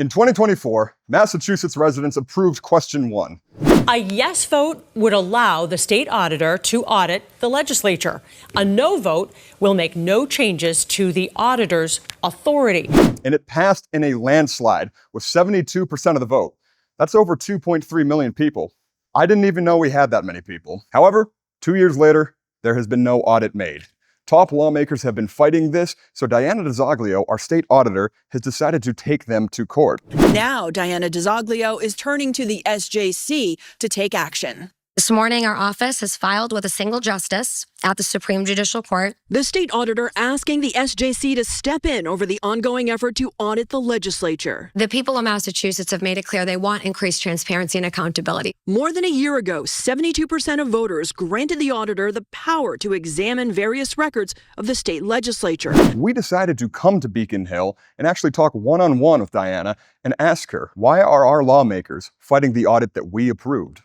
In 2024, Massachusetts residents approved Question 1. A yes vote would allow the state auditor to audit the legislature. A no vote will make no changes to the auditor's authority. And it passed in a landslide with 72% of the vote. That's over 2.3 million people. I didn't even know we had that many people. However, 2 years later, there has been no audit made. Top lawmakers have been fighting this, so Diana DiZoglio, our state auditor, has decided to take them to court. Now, Diana DiZoglio is turning to the SJC to take action. This morning, our office has filed with a single justice at the Supreme Judicial Court. The state auditor asking the SJC to step in over the ongoing effort to audit the legislature. The people of Massachusetts have made it clear they want increased transparency and accountability. More than a year ago, 72% of voters granted the auditor the power to examine various records of the state legislature. We decided to come to Beacon Hill and actually talk one-on-one with Diana and ask her, why are our lawmakers fighting the audit that we approved?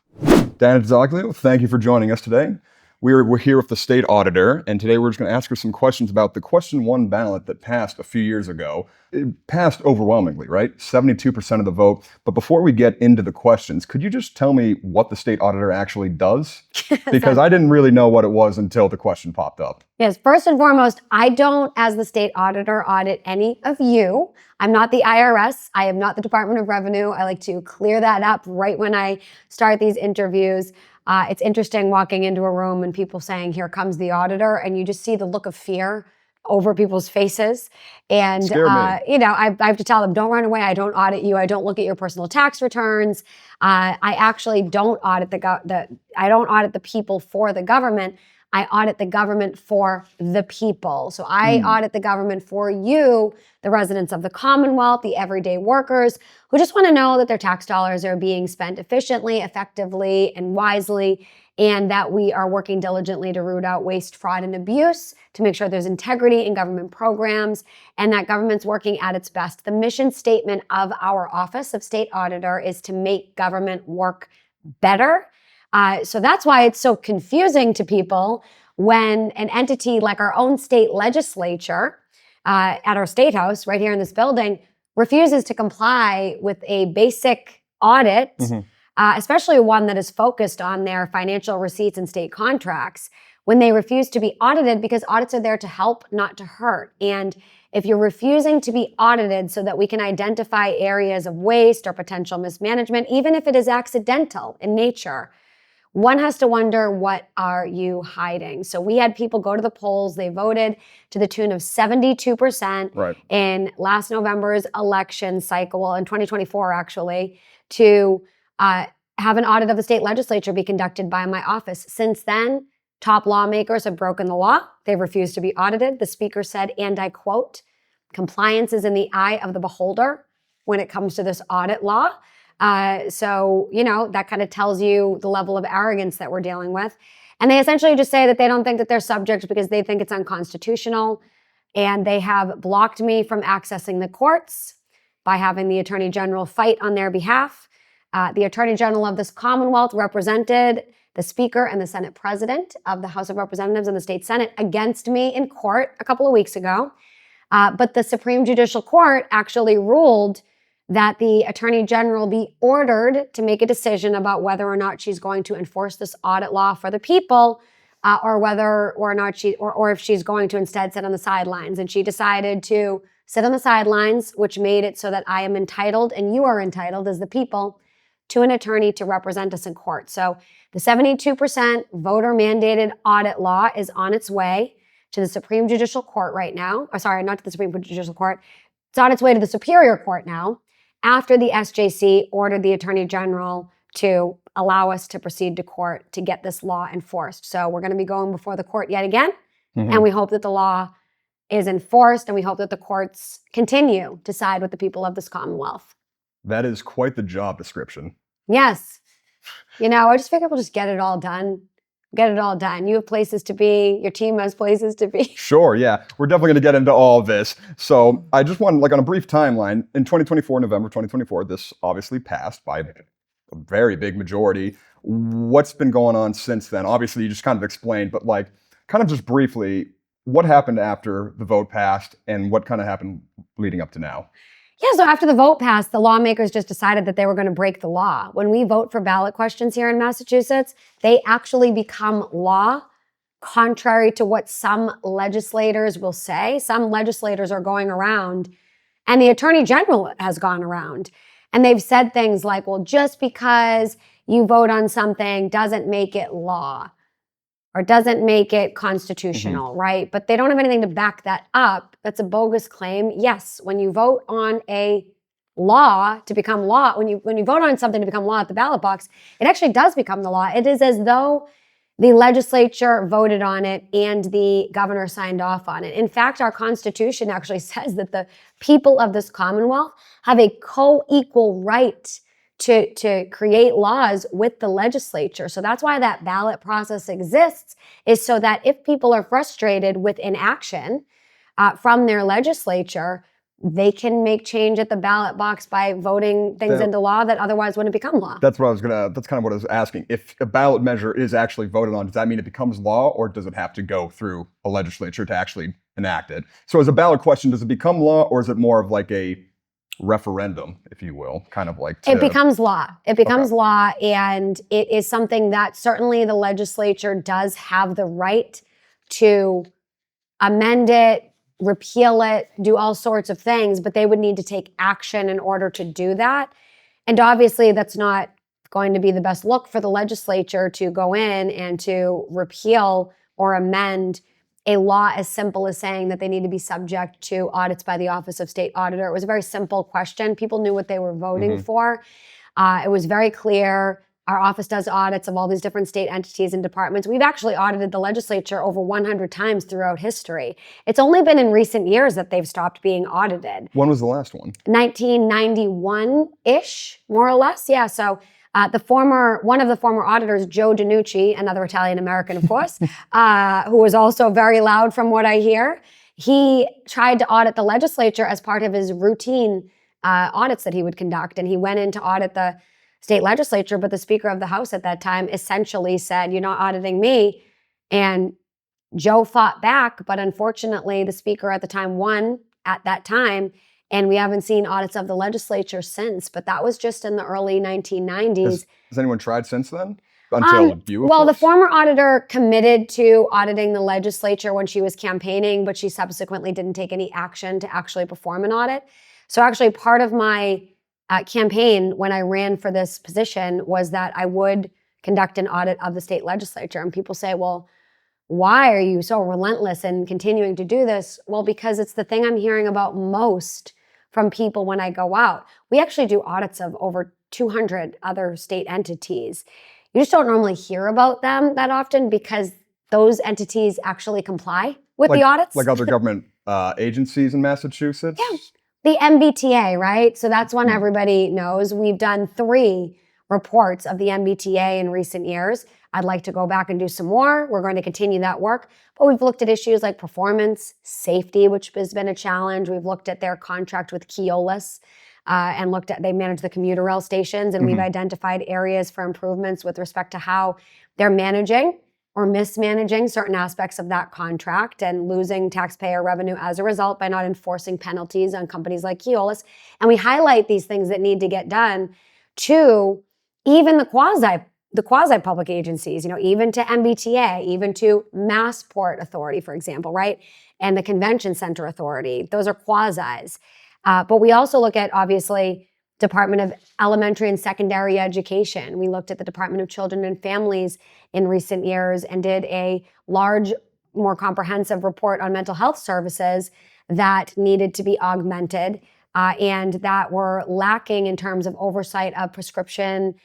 Diana DiZoglio, thank you for joining us today. We're here with the state auditor, and today we're just going to ask her some questions about the Question 1 ballot that passed a few years ago. It passed overwhelmingly, right? 72% of the vote. But before we get into the questions, could you just tell me what the state auditor actually does? Because I didn't really know what it was until the question popped up. Yes, first and foremost, I don't, as the state auditor, audit any of you. I'm not the IRS. I am not the Department of Revenue. I like to clear that up right when I start these interviews. It's interesting walking into a room and people saying, here comes the auditor, and you just see the look of fear over people's faces. And, I have to tell them, don't run away. I don't audit you. I don't look at your personal tax returns. I actually don't audit I don't audit the people for the government. I audit the government for the people. So I audit the government for you, the residents of the Commonwealth, the everyday workers who just want to know that their tax dollars are being spent efficiently, effectively, and wisely, and that we are working diligently to root out waste, fraud, and abuse, to make sure there's integrity in government programs, and that government's working at its best. The mission statement of our Office of State Auditor is to make government work better. So that's why it's so confusing to people when an entity like our own state legislature at our state house right here in this building refuses to comply with a basic audit, especially one that is focused on their financial receipts and state contracts, when they refuse to be audited, because audits are there to help, not to hurt. And if you're refusing to be audited so that we can identify areas of waste or potential mismanagement, even if it is accidental in nature, one has to wonder, what are you hiding? So we had people go to the polls. They voted to the tune of 72% in last November's election cycle, well, in 2024 actually, to have an audit of the state legislature be conducted by my office. Since then, top lawmakers have broken the law. They've refused to be audited. The speaker said, and I quote, "Compliance is in the eye of the beholder when it comes to this audit law." So, that kind of tells you the level of arrogance that we're dealing with. And they essentially just say that they don't think that they're subject because they think it's unconstitutional. And they have blocked me from accessing the courts by having the Attorney General fight on their behalf. The Attorney General of this Commonwealth represented the Speaker and the Senate President of the House of Representatives and the State Senate against me in court a couple of weeks ago. But the Supreme Judicial Court actually ruled that the Attorney General be ordered to make a decision about whether or not she's going to enforce this audit law for the people, or whether or not or if she's going to instead sit on the sidelines. And she decided to sit on the sidelines, which made it so that I am entitled, and you are entitled as the people, to an attorney to represent us in court. So the 72% voter-mandated audit law is on its way to the Supreme Judicial Court right now. Or sorry, not to the Supreme Judicial Court. It's on its way to the Superior Court now, after the SJC ordered the Attorney General to allow us to proceed to court to get this law enforced. So we're going to be going before the court yet again, and we hope that the law is enforced, and we hope that the courts continue to side with the people of this Commonwealth. That is quite the job description. Yes. I just figure we'll just get it all done. Get it all done. You have places to be. Your team has places to be. Sure, yeah. We're definitely going to get into all of this. So I just want, on a brief timeline, in 2024, November 2024, this obviously passed by a very big majority. What's been going on since then? Obviously, you just kind of explained, but kind of just briefly, what happened after the vote passed and what kind of happened leading up to now? Yeah, so after the vote passed, the lawmakers just decided that they were going to break the law. When we vote for ballot questions here in Massachusetts, they actually become law, contrary to what some legislators will say. Some legislators are going around, and the Attorney General has gone around, and they've said things like, well, just because you vote on something doesn't make it law or doesn't make it constitutional, right? But they don't have anything to back that up. That's a bogus claim. Yes, when you vote on a law to become law, when you vote on something to become law at the ballot box, it actually does become the law. It is as though the legislature voted on it and the governor signed off on it. In fact, our Constitution actually says that the people of this Commonwealth have a co-equal right to create laws with the legislature. So that's why that ballot process exists, is so that if people are frustrated with inaction from their legislature, they can make change at the ballot box by voting things into law that otherwise wouldn't become law. That's kind of what I was asking. If a ballot measure is actually voted on, does that mean it becomes law, or does it have to go through a legislature to actually enact it? So as a ballot question, does it become law, or is it more of like a referendum, if you will, kind of like it becomes law. It becomes law, and it is something that certainly the legislature does have the right to amend it, repeal it, do all sorts of things, but they would need to take action in order to do that. And obviously that's not going to be the best look for the legislature to go in and to repeal or amend a law as simple as saying that they need to be subject to audits by the Office of State Auditor. It was a very simple question. People knew what they were voting for. It was very clear. Our office does audits of all these different state entities and departments. We've actually audited the legislature over 100 times throughout history. It's only been in recent years that they've stopped being audited. When was the last one? 1991-ish, more or less. Yeah, so one of the former auditors, Joe DiNucci, another Italian-American, of course, who was also very loud from what I hear, he tried to audit the legislature as part of his routine audits that he would conduct. And he went in to audit the state legislature, but the Speaker of the House at that time essentially said, "You're not auditing me." And Joe fought back, but unfortunately the Speaker at the time won at that time, and we haven't seen audits of the legislature since. But that was just in the early 1990s. Has anyone tried since then? Until you, of well, course? the former auditor committed to auditing the legislature when she was campaigning, but she subsequently didn't take any action to actually perform an audit. So actually part of my campaign when I ran for this position was that I would conduct an audit of the state legislature. And people say, well, why are you so relentless in continuing to do this? Well, because it's the thing I'm hearing about most from people when I go out. We actually do audits of over 200 other state entities. You just don't normally hear about them that often because those entities actually comply with the audits. Like other government agencies in Massachusetts? Yeah. The MBTA, right? So that's one everybody knows. We've done 3 reports of the MBTA in recent years. I'd like to go back and do some more. We're going to continue that work. But we've looked at issues like performance, safety, which has been a challenge. We've looked at their contract with Keolis and they manage the commuter rail stations. And we've identified areas for improvements with respect to how they're managing or mismanaging certain aspects of that contract and losing taxpayer revenue as a result by not enforcing penalties on companies like Keolis. And we highlight these things that need to get done to even the quasi-public agencies, even to MBTA, even to Massport Authority, for example, right? And the Convention Center Authority. Those are quasis. But we also look at, obviously, Department of Elementary and Secondary Education. We looked at the Department of Children and Families in recent years and did a large, more comprehensive report on mental health services that needed to be augmented and that were lacking in terms of oversight of prescription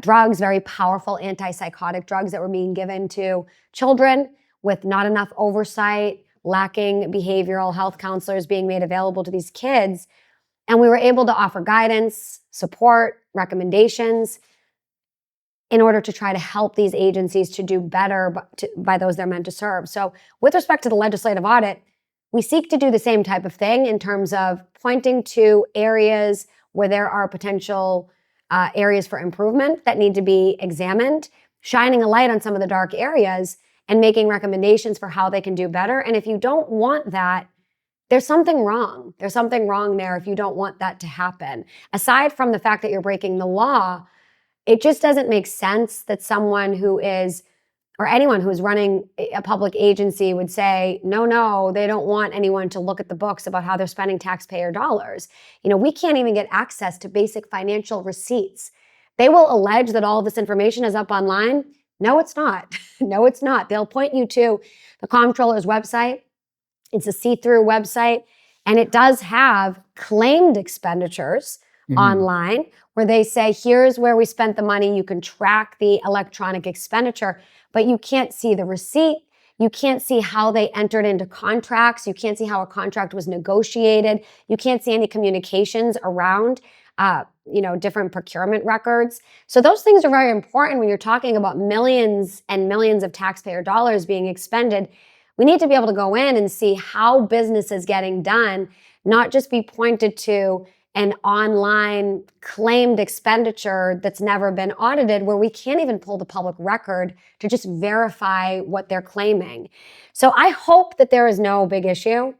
drugs, very powerful antipsychotic drugs that were being given to children with not enough oversight, lacking behavioral health counselors being made available to these kids. And we were able to offer guidance, support, recommendations in order to try to help these agencies to do better by those they're meant to serve. So with respect to the legislative audit, we seek to do the same type of thing in terms of pointing to areas where there are potential areas for improvement that need to be examined, shining a light on some of the dark areas, and making recommendations for how they can do better. And if you don't want that, there's something wrong. There's something wrong there if you don't want that to happen. Aside from the fact that you're breaking the law, it just doesn't make sense that someone who is, or anyone who's running a public agency would say, no, they don't want anyone to look at the books about how they're spending taxpayer dollars. We can't even get access to basic financial receipts. They will allege that all of this information is up online. No, it's not. No, it's not. They'll point you to the comptroller's website. It's a see-through website, and it does have claimed expenditures online where they say, here's where we spent the money. You can track the electronic expenditure, but you can't see the receipt. You can't see how they entered into contracts. You can't see how a contract was negotiated. You can't see any communications around different procurement records. So those things are very important when you're talking about millions and millions of taxpayer dollars being expended. We need to be able to go in and see how business is getting done, not just be pointed to an online claimed expenditure that's never been audited, where we can't even pull the public record to just verify what they're claiming. So I hope that there is no big issue.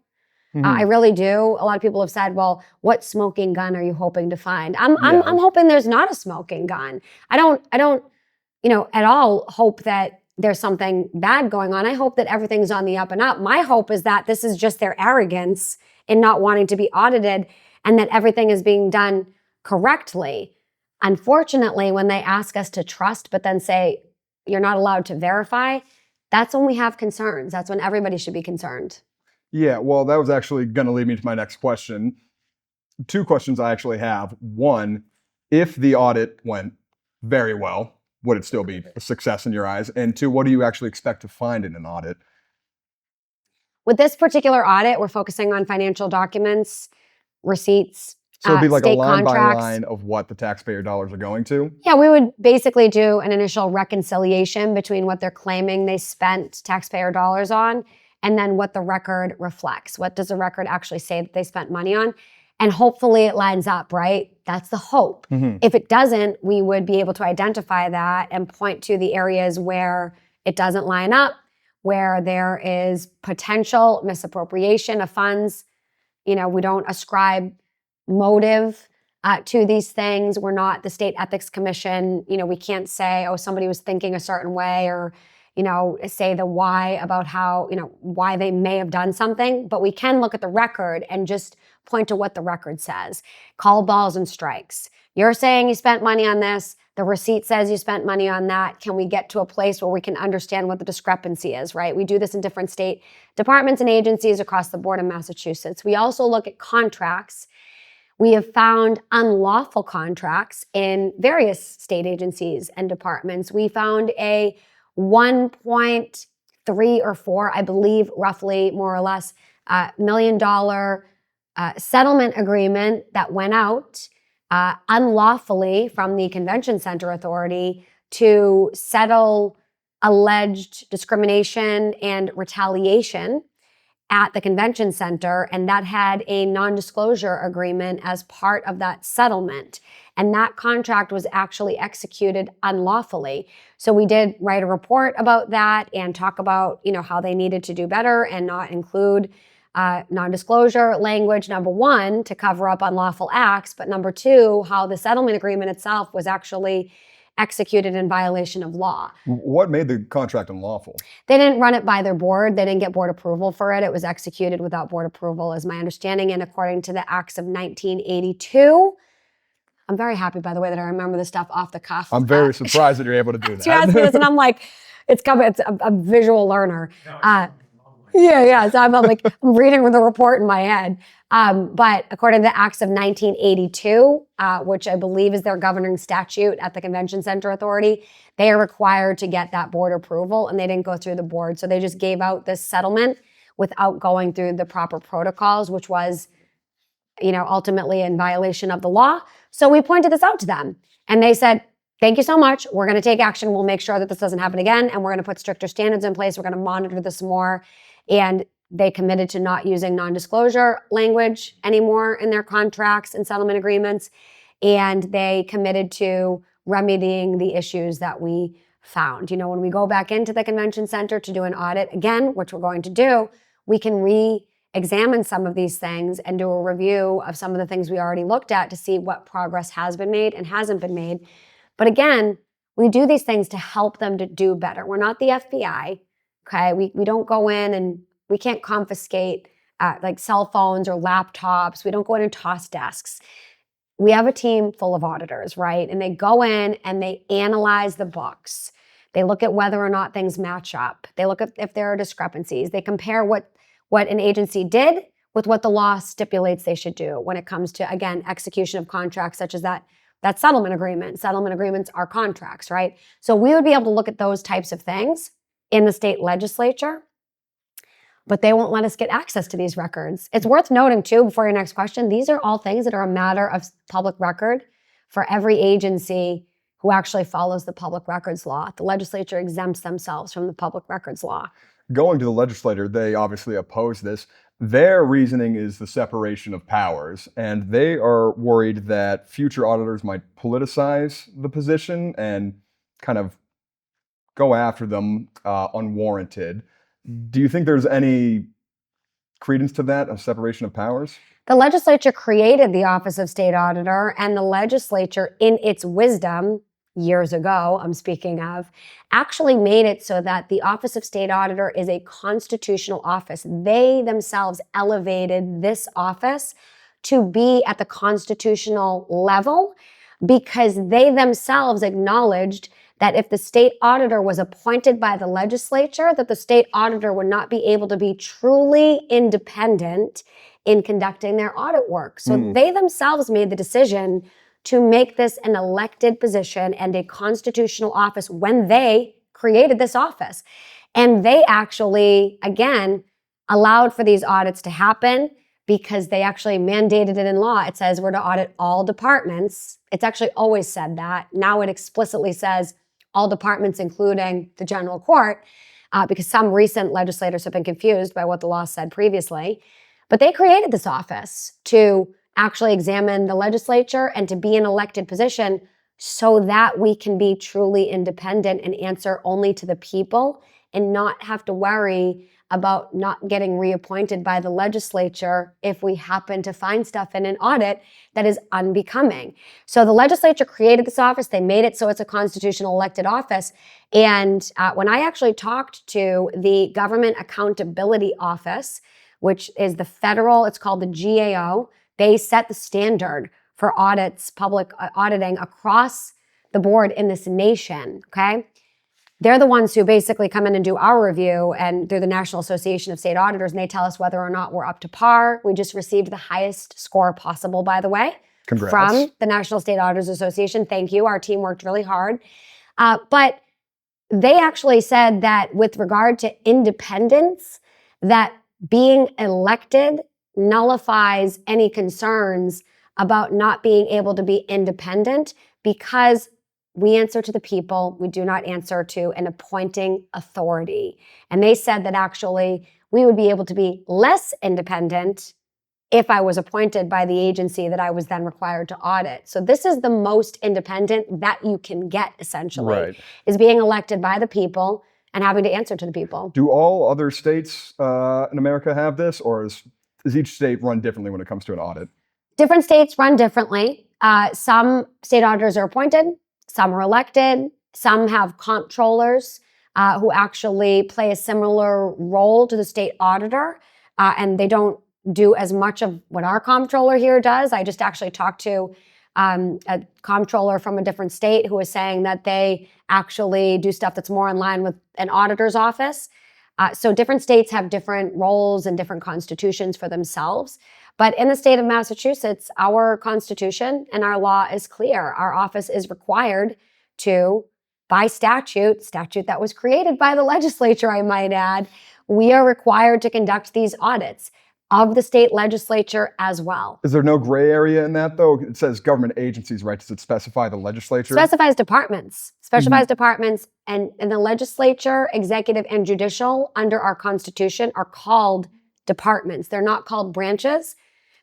I really do. A lot of people have said, well, what smoking gun are you hoping to find? I'm hoping there's not a smoking gun. I don't at all hope that there's something bad going on. I hope that everything's on the up and up. My hope is that this is just their arrogance in not wanting to be audited and that everything is being done correctly. Unfortunately, when they ask us to trust, but then say, you're not allowed to verify, that's when we have concerns. That's when everybody should be concerned. Yeah, well, that was actually going to lead me to my next question. 2 questions I actually have. One, if the audit went very well, would it still be a success in your eyes? And 2, what do you actually expect to find in an audit? With this particular audit, we're focusing on financial documents, receipts, So it'd be like a state line contracts. by line of what the taxpayer dollars are going to? Yeah, we would basically do an initial reconciliation between what they're claiming they spent taxpayer dollars on and then what the record reflects. What does the record actually say that they spent money on? And hopefully it lines up, right? That's the hope. If it doesn't, we would be able to identify that and point to the areas where it doesn't line up, where there is potential misappropriation of funds. We don't ascribe motive to these things. We're not the State Ethics Commission. We can't say, oh, somebody was thinking a certain way, or say the why about how, why they may have done something, but we can look at the record and just point to what the record says. Call balls and strikes. You're saying you spent money on this. The receipt says you spent money on that. Can we get to a place where we can understand what the discrepancy is, right? We do this in different state departments and agencies across the board in Massachusetts. We also look at contracts. We have found unlawful contracts in various state agencies and departments. We found a 1.3 or 4, I believe, roughly, more or less, $1 million settlement agreement that went out unlawfully from the Convention Center Authority to settle alleged discrimination and retaliation at the Convention Center, and that had a non-disclosure agreement as part of that settlement. And that contract was actually executed unlawfully. So we did write a report about that and talk about, how they needed to do better and not include non-disclosure language, number 1, to cover up unlawful acts, but number 2, how the settlement agreement itself was actually executed in violation of law. What made the contract unlawful? They didn't run it by their board. They didn't get board approval for it. It was executed without board approval, is my understanding, and according to the acts of 1982. I'm very happy, by the way, that I remember this stuff off the cuff. I'm very surprised that you're able to do that. You asked me this, and I'm like, it's a visual learner. Yeah. So I'm reading with a report in my head. But according to the acts of 1982, which I believe is their governing statute at the Convention Center Authority, they are required to get that board approval, and they didn't go through the board. So they just gave out this settlement without going through the proper protocols, which was, ultimately in violation of the law. So we pointed this out to them, and they said, thank you so much. We're going to take action. We'll make sure that this doesn't happen again, and we're going to put stricter standards in place. We're going to monitor this more. And they committed to not using non-disclosure language anymore in their contracts and settlement agreements. And they committed to remedying the issues that we found. When we go back into the convention center to do an audit again, which we're going to do, we can examine some of these things and do a review of some of the things we already looked at to see what progress has been made and hasn't been made. But again, we do these things to help them to do better. We're not the FBI, okay? We don't go in and we can't confiscate like cell phones or laptops. We don't go in and toss desks. We have a team full of auditors, right? And they go in and they analyze the books. They look at whether or not things match up. They look at if there are discrepancies. They compare what an agency did with what the law stipulates they should do when it comes to, again, execution of contracts such as that settlement agreement. Settlement agreements are contracts, right? So we would be able to look at those types of things in the state legislature, but they won't let us get access to these records. It's worth noting too, before your next question, these are all things that are a matter of public record for every agency who actually follows the public records law. The legislature exempts themselves from the public records law. Going to the legislature, they obviously oppose this. Their reasoning is the separation of powers, and they are worried that future auditors might politicize the position and kind of go after them unwarranted. Do you think there's any credence to that, of separation of powers? The legislature created the Office of State Auditor, and the legislature, in its wisdom, years ago, I'm speaking of, actually made it so that the Office of State Auditor is a constitutional office. They themselves elevated this office to be at the constitutional level because they themselves acknowledged that if the state auditor was appointed by the legislature, that the state auditor would not be able to be truly independent in conducting their audit work. So they themselves made the decision to make this an elected position and a constitutional office when they created this office. And they actually, again, allowed for these audits to happen because they actually mandated it in law. It says we're to audit all departments. It's actually always said that. Now it explicitly says all departments, including the general court, because some recent legislators have been confused by what the law said previously. But they created this office to actually examine the legislature and to be an elected position so that we can be truly independent and answer only to the people and not have to worry about not getting reappointed by the legislature if we happen to find stuff in an audit that is unbecoming. So the legislature created this office. They made it so it's a constitutional elected office. And when I actually talked to the Government Accountability Office, which is the federal, it's called the GAO, they set the standard for audits, public auditing across the board in this nation, okay? They're the ones who basically come in and do our review, and they're the National Association of State Auditors, and they tell us whether or not we're up to par. We just received the highest score possible, by the way, Congrats. From the National State Auditors Association. Thank you. Our team worked really hard. But they actually said that with regard to independence, that being elected nullifies any concerns about not being able to be independent because we answer to the people. We do not answer to an appointing authority. And they said that actually we would be able to be less independent if I was appointed by the agency that I was then required to audit. So this is the most independent that you can get, essentially, is being elected by the people and having to answer to the people. Do all other states in America have this, or is each state run differently when it comes to an audit? Different states run differently. Some state auditors are appointed, some are elected, some have comptrollers who actually play a similar role to the state auditor, and they don't do as much of what our comptroller here does. I just actually talked to a comptroller from a different state who was saying that they actually do stuff that's more in line with an auditor's office. So different states have different roles and different constitutions for themselves. But in the state of Massachusetts, our constitution and our law is clear. Our office is required to, by statute that was created by the legislature, I might add, we are required to conduct these audits of the state legislature as well. Is there no gray area in that, though? It says government agencies, right? Does it specify the legislature? Specifies departments. Departments, and the legislature, executive, and judicial under our Constitution are called departments. They're not called branches.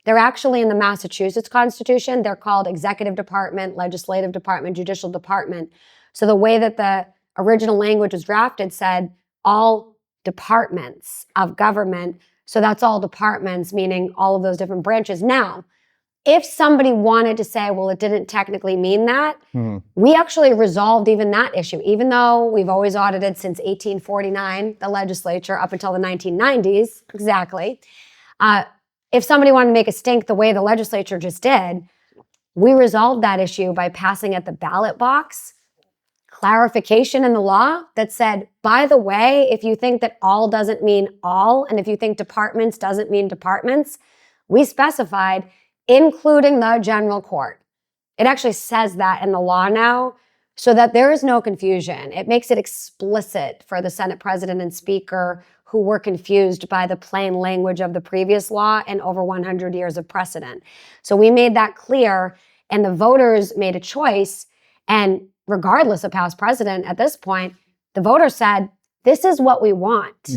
They're actually in the Massachusetts Constitution. They're called executive department, legislative department, judicial department. So the way that the original language was drafted said all departments of government So that's all departments, meaning all of those different branches. Now, if somebody wanted to say, well, it didn't technically mean that, we actually resolved even that issue. Even though we've always audited since 1849, the legislature, up until the 1990s, exactly. If somebody wanted to make a stink the way the legislature just did, we resolved that issue by passing at the ballot box clarification in the law that said, by the way, if you think that all doesn't mean all, and if you think departments doesn't mean departments, we specified including the general court. It actually says that in the law now so that there is no confusion. It makes it explicit for the Senate president and speaker who were confused by the plain language of the previous law and over 100 years of precedent. So we made that clear, and the voters made a choice. And regardless of past precedent, at this point, the voters said, this is what we want.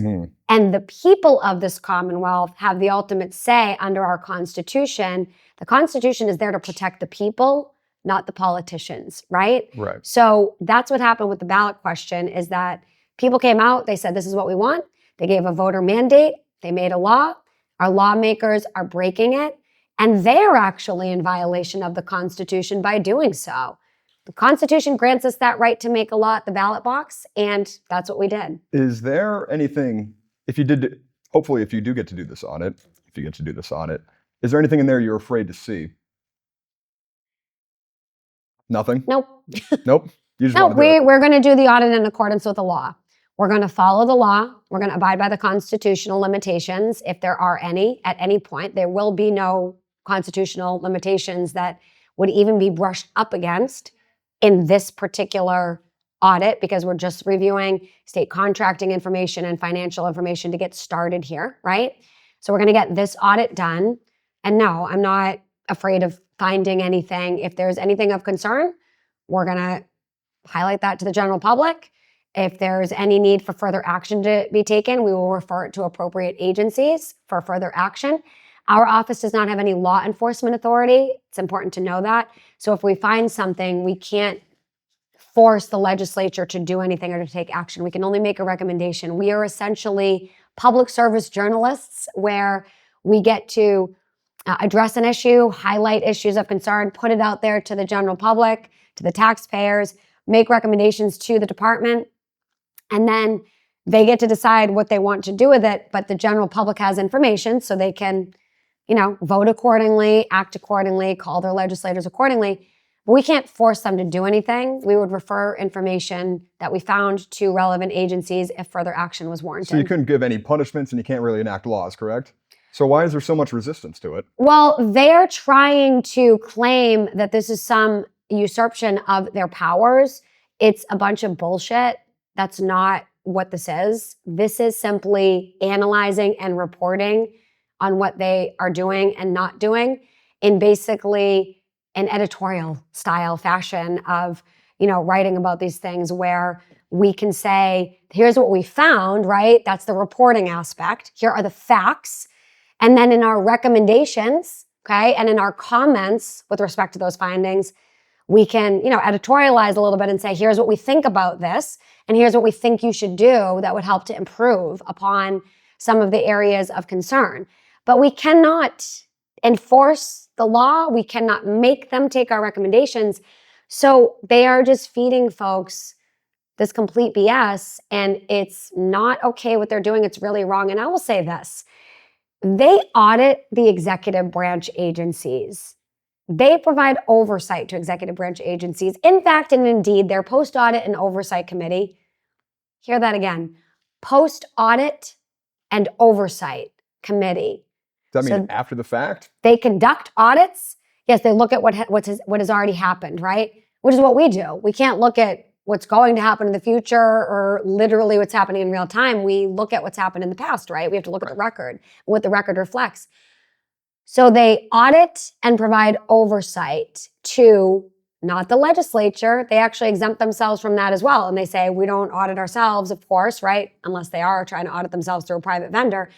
And the people of this Commonwealth have the ultimate say under our Constitution. The Constitution is there to protect the people, not the politicians, right? Right. So that's what happened with the ballot question, is that people came out, they said, this is what we want. They gave a voter mandate. They made a law. Our lawmakers are breaking it. And they're actually in violation of the Constitution by doing so. The Constitution grants us that right to make a law at the ballot box, and that's what we did. Is there anything, if you do get to do this audit, is there anything in there you're afraid to see? Nothing? Nope. Nope? You just No, want to do it. we're going to do the audit in accordance with the law. We're going to follow the law. We're going to abide by the constitutional limitations, if there are any, at any point. There will be no constitutional limitations that would even be brushed up against in this particular audit, because we're just reviewing state contracting information and financial information to get started here, right? So we're going to get this audit done. And no, I'm not afraid of finding anything. If there's anything of concern, we're going to highlight that to the general public. If there's any need for further action to be taken, we will refer it to appropriate agencies for further action. Our office does not have any law enforcement authority. It's important to know that. So if we find something, we can't force the legislature to do anything or to take action. We can only make a recommendation. We are essentially public service journalists, where we get to address an issue, highlight issues of concern, put it out there to the general public, to the taxpayers, make recommendations to the department, and then they get to decide what they want to do with it. But the general public has information, so they can, vote accordingly, act accordingly, call their legislators accordingly. But we can't force them to do anything. We would refer information that we found to relevant agencies if further action was warranted. So you couldn't give any punishments, and you can't really enact laws, correct? So why is there so much resistance to it? Well, they're trying to claim that this is some usurpation of their powers. It's a bunch of bullshit. That's not what this is. This is simply analyzing and reporting on what they are doing and not doing in basically an editorial style fashion of, writing about these things, where we can say, here's what we found, right? That's the reporting aspect. Here are the facts. And then in our recommendations, okay, and in our comments with respect to those findings, we can, editorialize a little bit and say, here's what we think about this, and here's what we think you should do that would help to improve upon some of the areas of concern. But we cannot enforce the law. We cannot make them take our recommendations. So they are just feeding folks this complete BS, and it's not okay what they're doing. It's really wrong. And I will say this. They audit the executive branch agencies. They provide oversight to executive branch agencies. In fact, and indeed, their post-audit and oversight committee, hear that again, post-audit and oversight committee. Does that mean after the fact? They conduct audits. Yes, they look at what has already happened, right? Which is what we do. We can't look at what's going to happen in the future or literally what's happening in real time. We look at what's happened in the past, right? We have to look at the record, what the record reflects. So they audit and provide oversight to not the legislature. They actually exempt themselves from that as well. And they say, we don't audit ourselves, of course, right? Unless they are trying to audit themselves through a private vendor.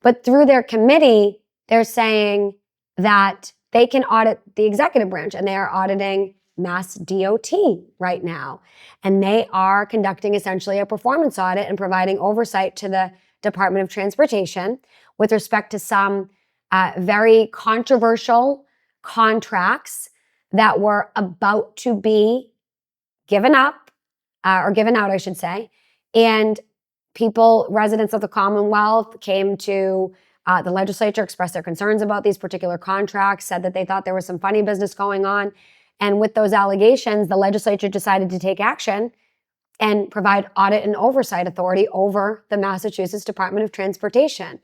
But through their committee, they're saying that they can audit the executive branch, and they are auditing Mass DOT right now. And they are conducting essentially a performance audit and providing oversight to the Department of Transportation with respect to some very controversial contracts that were about to be given up, or given out, I should say. And people, residents of the Commonwealth, came to the legislature, expressed their concerns about these particular contracts, said that they thought there was some funny business going on. And with those allegations, the legislature decided to take action and provide audit and oversight authority over the Massachusetts Department of Transportation.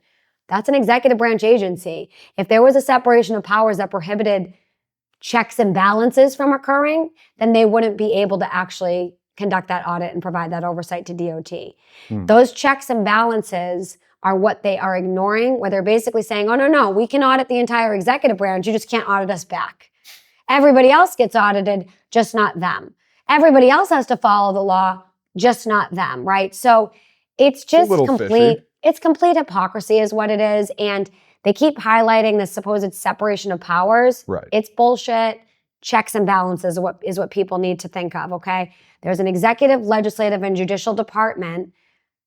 That's an executive branch agency. If there was a separation of powers that prohibited checks and balances from occurring, then they wouldn't be able to actually conduct that audit and provide that oversight to DOT. Those checks and balances are what they are ignoring, where they're basically saying, oh, no, we can audit the entire executive branch, you just can't audit us back. Everybody else gets audited, just not them. Everybody else has to follow the law, just not them, right? So it's just it's complete hypocrisy is what it is. And they keep highlighting the supposed separation of powers. Right. It's bullshit. Checks and balances is what people need to think of, okay? There's an executive, legislative, and judicial department.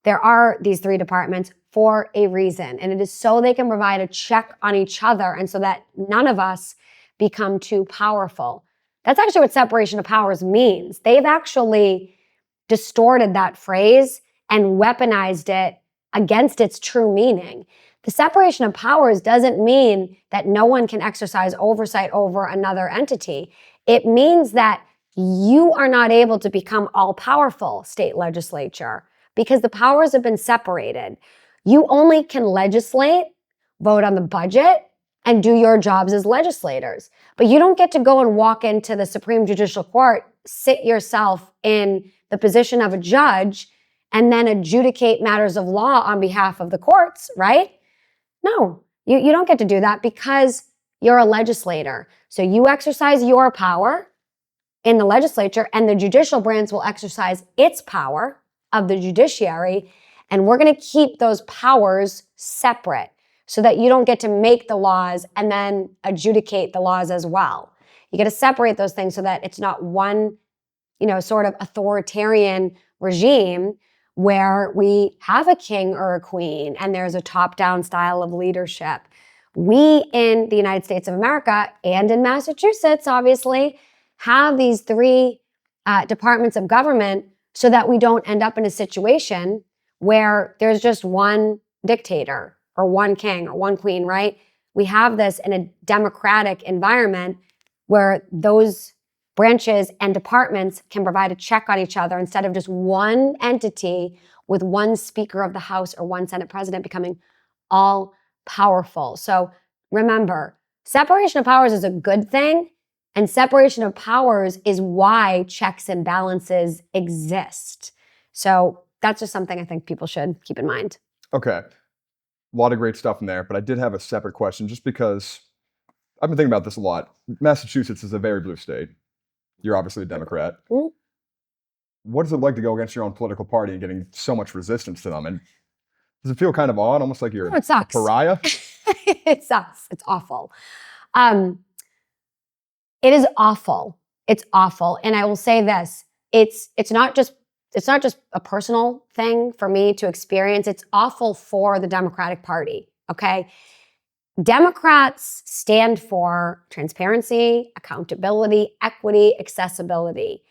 There are these three departments for a reason. And it is so they can provide a check on each other and so that none of us become too powerful. That's actually what separation of powers means. They've actually distorted that phrase and weaponized it against its true meaning. The separation of powers doesn't mean that no one can exercise oversight over another entity. It means that you are not able to become all-powerful, state legislature, because the powers have been separated. You only can legislate, vote on the budget, and do your jobs as legislators. But you don't get to go and walk into the Supreme Judicial Court, sit yourself in the position of a judge, and then adjudicate matters of law on behalf of the courts, right? No, you don't get to do that because you're a legislator. So you exercise your power in the legislature, and the judicial branch will exercise its power of the judiciary, and we're going to keep those powers separate so that you don't get to make the laws and then adjudicate the laws as well. You got to separate those things so that it's not one, sort of authoritarian regime where we have a king or a queen and there's a top-down style of leadership. We in the United States of America and in Massachusetts, obviously, have these three departments of government so that we don't end up in a situation where there's just one dictator or one king or one queen, right? We have this in a democratic environment where those branches and departments can provide a check on each other instead of just one entity with one Speaker of the House or one Senate President becoming all powerful. So remember, separation of powers is a good thing, and separation of powers is why checks and balances exist. So that's just something I think people should keep in mind. Okay. A lot of great stuff in there, but I did have a separate question just because I've been thinking about this a lot. Massachusetts is a very blue state. You're obviously a Democrat. Mm-hmm. What is it like to go against your own political party and getting so much resistance to them? And does it feel kind of odd, almost like you're it sucks. a pariah? It sucks. It's awful. It is awful. It's awful. And I will say this, it's not just a personal thing for me to experience. It's awful for the Democratic Party, okay? Democrats stand for transparency, accountability, equity, accessibility.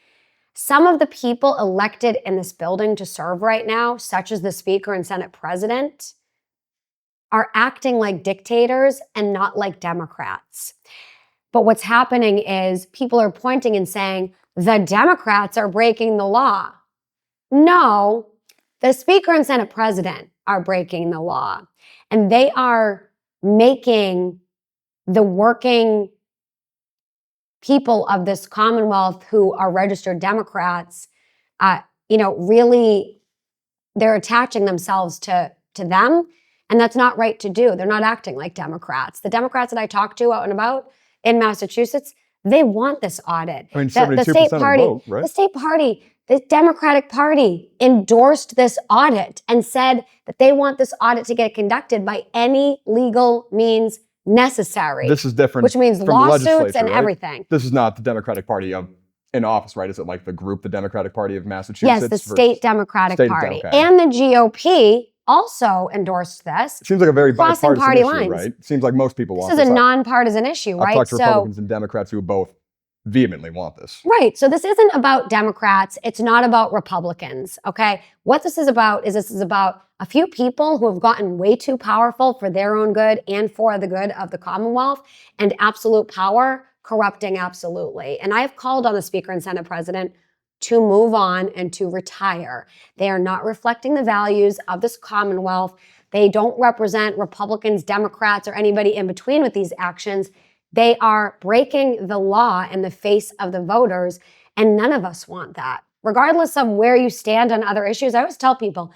Some of the people elected in this building to serve right now, such as the Speaker and Senate President, are acting like dictators and not like Democrats. But what's happening is people are pointing and saying, the Democrats are breaking the law. No, the Speaker and Senate President are breaking the law. And they are making the working people of this Commonwealth who are registered Democrats, really, they're attaching themselves to them. And that's not right to do. They're not acting like Democrats. The Democrats that I talk to out and about in Massachusetts, they want this audit. I mean, 72% of the vote, right? The state party, the Democratic Party endorsed this audit and said that they want this audit to get conducted by any legal means necessary. This is different, which means from the lawsuits legislature, and right? everything. This is not the Democratic Party in office, right? Is it like the group, the Democratic Party of Massachusetts? Yes, the state Democratic Party. Okay. And the GOP also endorsed this. It seems like a very crossing bipartisan party issue, lines. right? It seems like most people want This this. is a nonpartisan issue, I've right? talked to Republicans and Democrats who both vehemently want this. Right. So this isn't about Democrats. It's not about Republicans. Okay. What this is about is a few people who have gotten way too powerful for their own good and for the good of the Commonwealth, and absolute power corrupting absolutely. And I have called on the Speaker and Senate President to move on and to retire. They are not reflecting the values of this Commonwealth. They don't represent Republicans, Democrats, or anybody in between with these actions. They are breaking the law in the face of the voters, and none of us want that. Regardless of where you stand on other issues, I always tell people,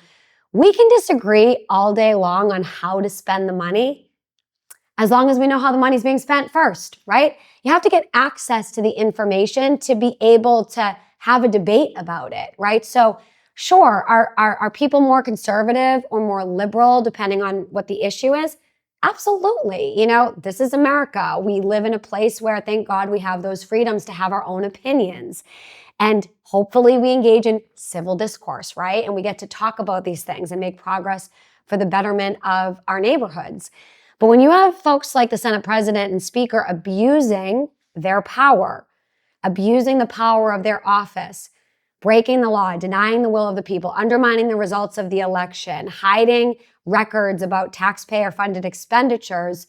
we can disagree all day long on how to spend the money, as long as we know how the money's being spent first, right? You have to get access to the information to be able to have a debate about it, right? So sure, are people more conservative or more liberal depending on what the issue is? Absolutely. You know, this is America. We live in a place where, thank God, we have those freedoms to have our own opinions. And hopefully we engage in civil discourse, right? And we get to talk about these things and make progress for the betterment of our neighborhoods. But when you have folks like the Senate President and Speaker abusing their power, abusing the power of their office, breaking the law, denying the will of the people, undermining the results of the election, hiding records about taxpayer-funded expenditures,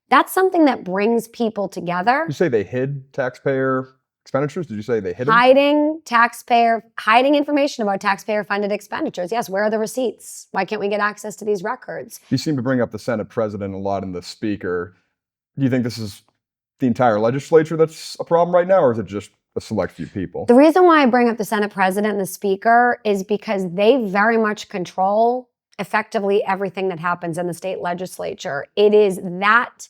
that's something that brings people together. You say they hid taxpayer expenditures? Did you say they hid them? Hiding information about taxpayer-funded expenditures. Yes, where are the receipts? Why can't we get access to these records? You seem to bring up the Senate President a lot and the Speaker. Do you think this is the entire legislature that's a problem right now, or is it just a select few people? The reason why I bring up the Senate President and the Speaker is because they very much control effectively everything that happens in the state legislature. It is that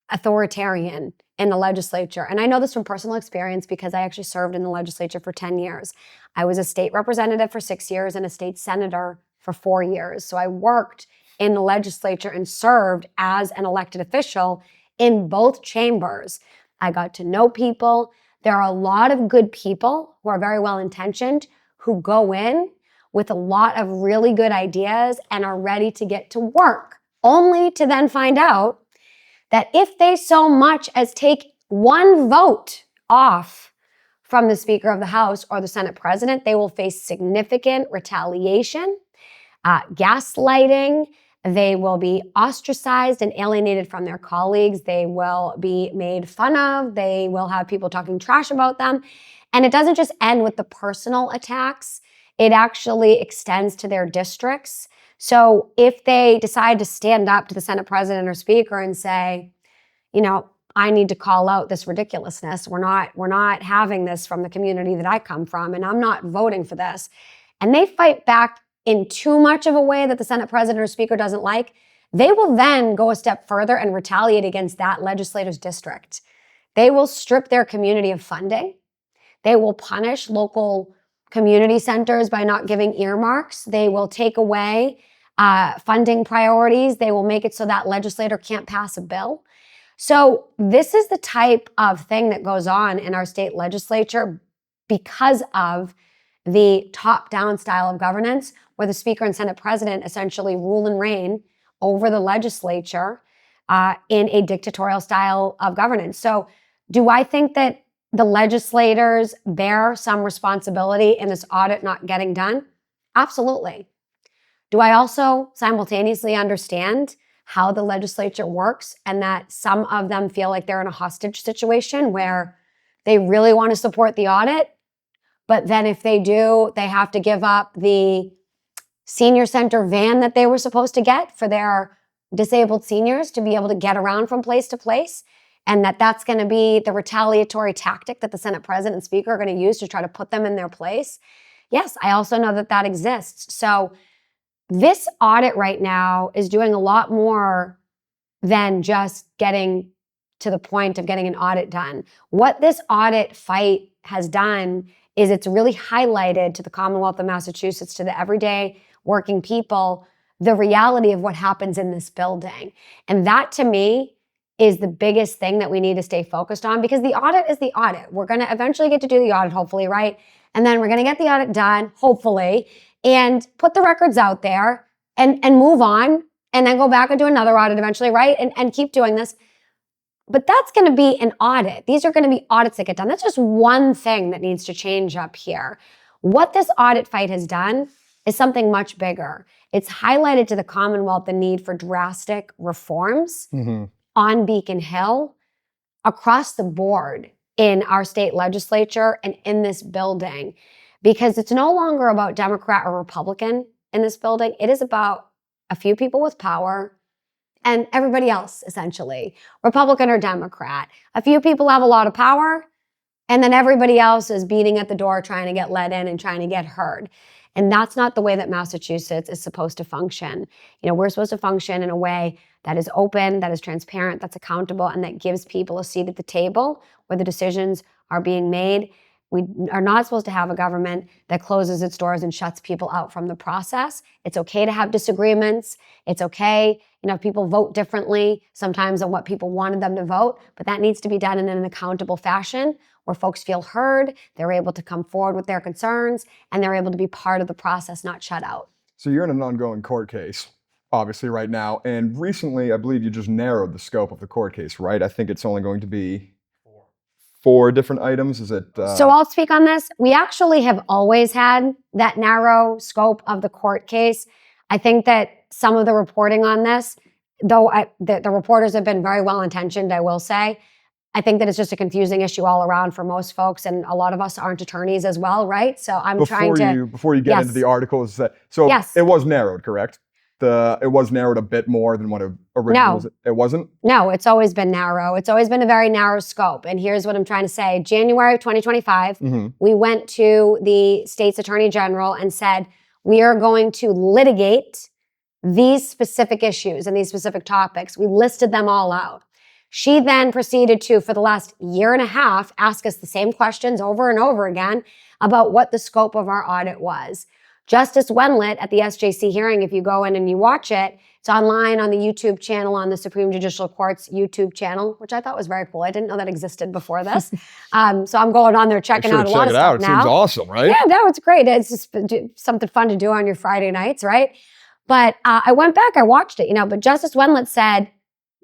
authoritarian in the legislature. And I know this from personal experience because I actually served in the legislature for 10 years. I was a state representative for 6 years and a state senator for 4 years. So I worked in the legislature and served as an elected official in both chambers. I got to know people. There are a lot of good people who are very well-intentioned who go in with a lot of really good ideas and are ready to get to work, only to then find out that if they so much as take one vote off from the Speaker of the House or the Senate President, they will face significant retaliation, gaslighting. They will be ostracized and alienated from their colleagues. They will be made fun of. They will have people talking trash about them. And it doesn't just end with the personal attacks. It actually extends to their districts. So if they decide to stand up to the Senate President or Speaker and say, you know, I need to call out this ridiculousness. We're not having this from the community that I come from, and I'm not voting for this. And they fight back in too much of a way that the Senate President or Speaker doesn't like, they will then go a step further and retaliate against that legislator's district. They will strip their community of funding. They will punish local community centers by not giving earmarks. They will take away funding priorities. They will make it so that legislator can't pass a bill. So this is the type of thing that goes on in our state legislature because of the top-down style of governance, where the Speaker and Senate President essentially rule and reign over the legislature in a dictatorial style of governance. So do I think that the legislators bear some responsibility in this audit not getting done? Absolutely. Do I also simultaneously understand how the legislature works and that some of them feel like they're in a hostage situation where they really want to support the audit, but then if they do, they have to give up the senior center van that they were supposed to get for their disabled seniors to be able to get around from place to place, and that's going to be the retaliatory tactic that the Senate President and Speaker are going to use to try to put them in their place. Yes, I also know that exists. So this audit right now is doing a lot more than just getting to the point of getting an audit done. What this audit fight has done is it's really highlighted to the Commonwealth of Massachusetts, to the everyday working people, the reality of what happens in this building. And that, to me, is the biggest thing that we need to stay focused on, because the audit is the audit. We're going to eventually get to do the audit, hopefully, right? and then we're going to get the audit done, hopefully, and put the records out there and move on, and then go back and do another audit eventually, right? And keep doing this. But that's going to be an audit. These are going to be audits that get done. That's just one thing that needs to change up here. What this audit fight has done is something much bigger. It's highlighted to the Commonwealth the need for drastic reforms on Beacon Hill across the board in our state legislature and in this building, because it's no longer about Democrat or Republican in this building. It is about a few people with power and everybody else, essentially, Republican or Democrat. A few people have a lot of power, and then everybody else is beating at the door trying to get let in and trying to get heard. And that's not the way that Massachusetts is supposed to function. You know, we're supposed to function in a way that is open, that is transparent, that's accountable, and that gives people a seat at the table where the decisions are being made. We are not supposed to have a government that closes its doors and shuts people out from the process. It's okay to have disagreements. It's okay, you know, if people vote differently sometimes on what people wanted them to vote, but that needs to be done in an accountable fashion where folks feel heard, they're able to come forward with their concerns, and they're able to be part of the process, not shut out. So you're in an ongoing court case, obviously, right now. And recently, I believe you just narrowed the scope of the court case, right? I think it's only going to be four different items. Is it? So I'll speak on this. We actually have always had that narrow scope of the court case. I think that some of the reporting on this, though the reporters have been very well-intentioned, I will say, I think that it's just a confusing issue all around for most folks, and a lot of us aren't attorneys as well, right? So Before you get into the articles, it was narrowed, correct? It was narrowed a bit more than what it originally was. It wasn't? No, it's always been narrow. It's always been a very narrow scope. And here's what I'm trying to say. January of 2025, we went to the state's attorney general and said, we are going to litigate these specific issues and these specific topics. We listed them all out. She then proceeded to, for the last year and a half, ask us the same questions over and over again about what the scope of our audit was. Justice Wendlandt at the SJC hearing, if you go in and you watch it, it's online on the YouTube channel, on the Supreme Judicial Court's YouTube channel, which I thought was very cool. I didn't know that existed before this. So I'm going on there checking out a lot of stuff now. It seems awesome, right? Yeah, no, it's great. It's just something fun to do on your Friday nights, right? But I went back, I watched it, but Justice Wendlandt said,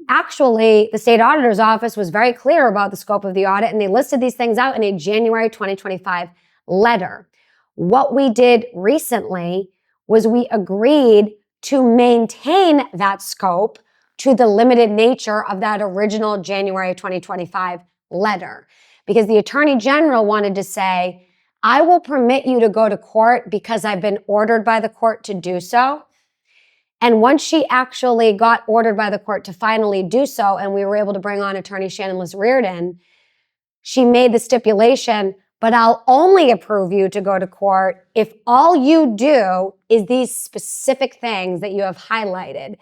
actually, the state auditor's office was very clear about the scope of the audit, and they listed these things out in a January 2025 letter. What we did recently was we agreed to maintain that scope to the limited nature of that original January 2025 letter. Because the Attorney General wanted to say, I will permit you to go to court because I've been ordered by the court to do so. And once she actually got ordered by the court to finally do so, and we were able to bring on Attorney Shannon Liz-Reardon, she made the stipulation, but I'll only approve you to go to court if all you do is these specific things that you have highlighted.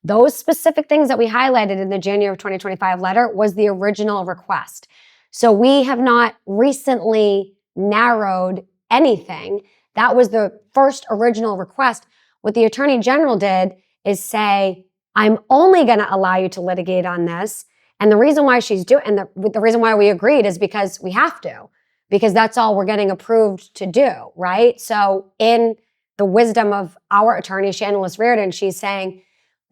Those specific things that we highlighted in the January of 2025 letter was the original request. So we have not recently narrowed anything. That was the first original request. What the Attorney General did is say, I'm only going to allow you to litigate on this. And the reason why she's doing, and the reason why we agreed is because we have to. Because that's all we're getting approved to do, right? So in the wisdom of our attorney, Shannon Liz-Reardon, she's saying,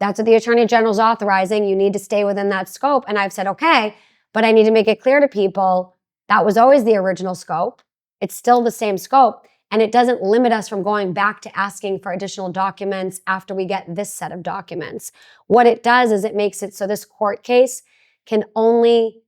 that's what the Attorney General's authorizing. You need to stay within that scope. And I've said, okay, but I need to make it clear to people that was always the original scope. It's still the same scope. And it doesn't limit us from going back to asking for additional documents after we get this set of documents. What it does is it makes it so this court case can only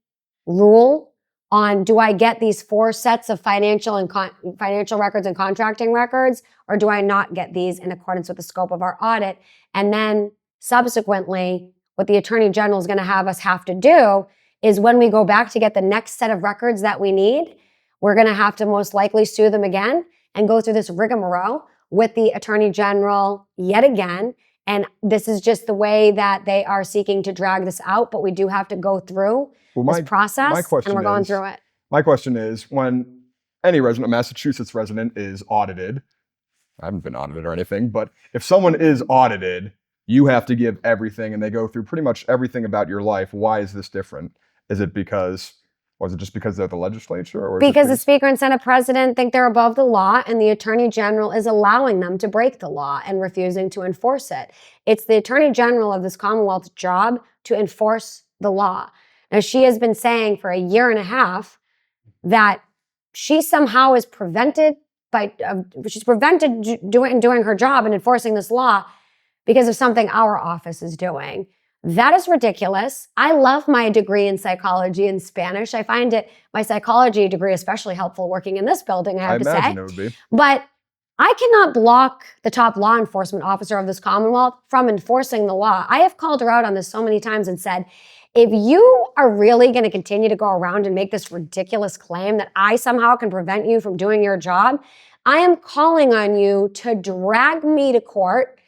rule on, do I get these 4 sets of financial records and contracting records, or do I not get these in accordance with the scope of our audit? And then subsequently, what the Attorney General is going to have us have to do is when we go back to get the next set of records that we need, we're going to have to most likely sue them again and go through this rigmarole with the Attorney General yet again. And this is just the way that they are seeking to drag this out, but we do have to go through this process, and we're going through it. My question is, when any resident, a Massachusetts resident, is audited, I haven't been audited or anything, but if someone is audited, you have to give everything, and they go through pretty much everything about your life. Why is this different? Is it because Was it just because they're the legislature? Or is it Because the because- Speaker and Senate President think they're above the law, and the Attorney General is allowing them to break the law and refusing to enforce it. It's the Attorney General of this Commonwealth's job to enforce the law. Now, she has been saying for a year and a half that she somehow is prevented doing her job and enforcing this law because of something our office is doing. That is ridiculous. I love my degree in psychology and Spanish. I find my psychology degree especially helpful working in this building, I have to say. I imagine it would be. But I cannot block the top law enforcement officer of this Commonwealth from enforcing the law. I have called her out on this so many times and said, if you are really going to continue to go around and make this ridiculous claim that I somehow can prevent you from doing your job, I am calling on you to drag me to court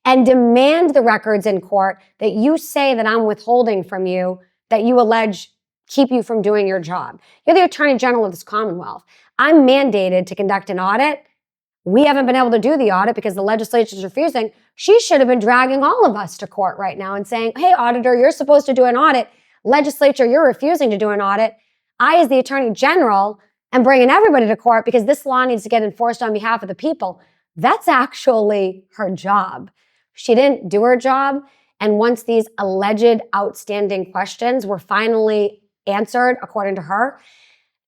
and demand the records in court that you say that I'm withholding from you, that you allege keep you from doing your job. You're the Attorney General of this Commonwealth. I'm mandated to conduct an audit. We haven't been able to do the audit because the legislature is refusing. She should have been dragging all of us to court right now and saying, hey, auditor, you're supposed to do an audit. Legislature, you're refusing to do an audit. I, as the Attorney General, am bringing everybody to court because this law needs to get enforced on behalf of the people. That's actually her job. She didn't do her job. And once these alleged outstanding questions were finally answered, according to her,